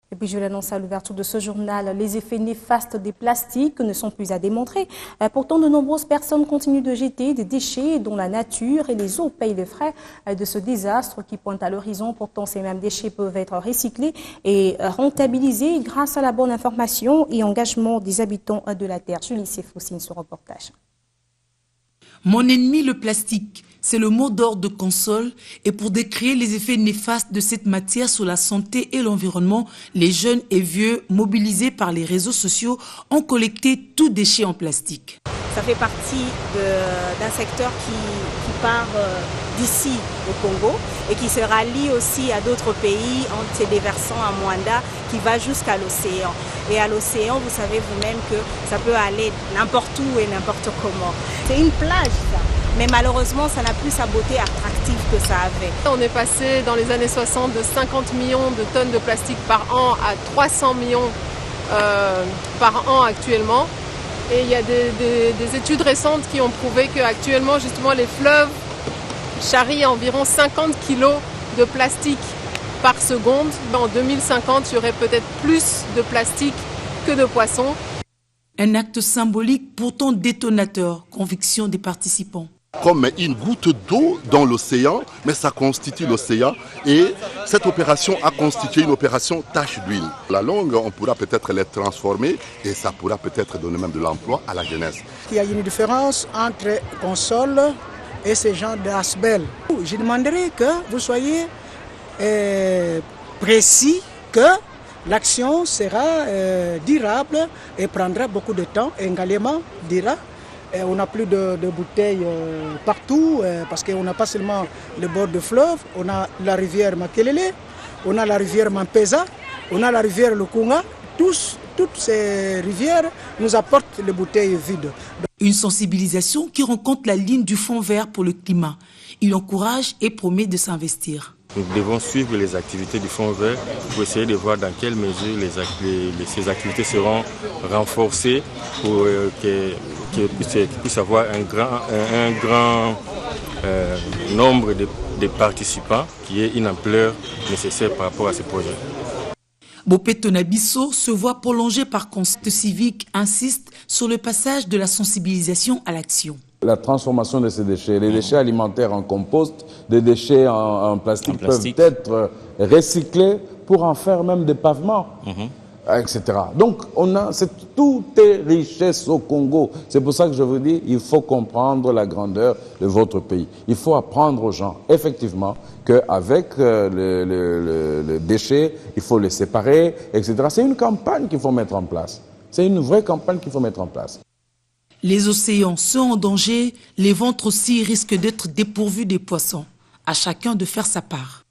Et puis je l'annonce à l'ouverture de ce journal, les effets néfastes des plastiques ne sont plus à démontrer. Pourtant, de nombreuses personnes continuent de jeter des déchets dont la nature et les eaux payent les frais de ce désastre qui pointe à l'horizon. Pourtant, ces mêmes déchets peuvent être recyclés et rentabilisés grâce à la bonne information et engagement des habitants de la Terre. Julie Sefo signe ce reportage. Mon ennemi, le plastique, c'est le mot d'ordre de Consol. Et pour décrire les effets néfastes de cette matière sur la santé et l'environnement, les jeunes et vieux mobilisés par les réseaux sociaux ont collecté tout déchet en plastique. Ça fait partie d'un secteur qui part d'ici au Congo et qui se rallie aussi à d'autres pays en se déversant à Mwanda qui va jusqu'à l'océan. Et à l'océan, vous savez vous-même que ça peut aller n'importe où et n'importe comment. C'est une plage ça, mais malheureusement ça n'a plus sa beauté attractive que ça avait. On est passé dans les années 60 de 50 millions de tonnes de plastique par an à 300 millions par an actuellement. Et il y a des études récentes qui ont prouvé qu'actuellement, justement, les fleuves charrient environ 50 kilos de plastique par seconde. En 2050, il y aurait peut-être plus de plastique que de poissons. Un acte symbolique, pourtant détonateur, conviction des participants. Comme une goutte d'eau dans l'océan, mais ça constitue l'océan et cette opération a constitué une opération tache d'huile. La longue, on pourra peut-être les transformer et ça pourra peut-être donner même de l'emploi à la jeunesse. Il y a une différence entre Consol et ces gens d'Asbel. Je demanderais que vous soyez précis, que l'action sera durable et prendra beaucoup de temps, également dira. On n'a plus de bouteilles partout parce qu'on n'a pas seulement le bord de fleuve, on a la rivière Makelele, on a la rivière Mampeza, on a la rivière Lukunga. Toutes ces rivières nous apportent les bouteilles vides. Une sensibilisation qui rencontre la ligne du Fonds vert pour le climat. Il encourage et promet de s'investir. Nous devons suivre les activités du Fonds vert pour essayer de voir dans quelle mesure ces activités seront renforcées pour qu'il puisse avoir un grand nombre de participants qui ait une ampleur nécessaire par rapport à ces projets. Bopé Tonabiso se voit prolongé par Conscience Civique, insiste sur le passage de la sensibilisation à l'action. La transformation de ces déchets, les déchets alimentaires en compost, des déchets en plastique peuvent être recyclés pour en faire même des pavements, etc. Donc tout est richesse au Congo. C'est pour ça que je vous dis, il faut comprendre la grandeur de votre pays. Il faut apprendre aux gens, effectivement, qu'avec le déchet, il faut les séparer, etc. C'est une campagne qu'il faut mettre en place. C'est une vraie campagne qu'il faut mettre en place. Les océans sont en danger, les ventres aussi risquent d'être dépourvus des poissons. À chacun de faire sa part.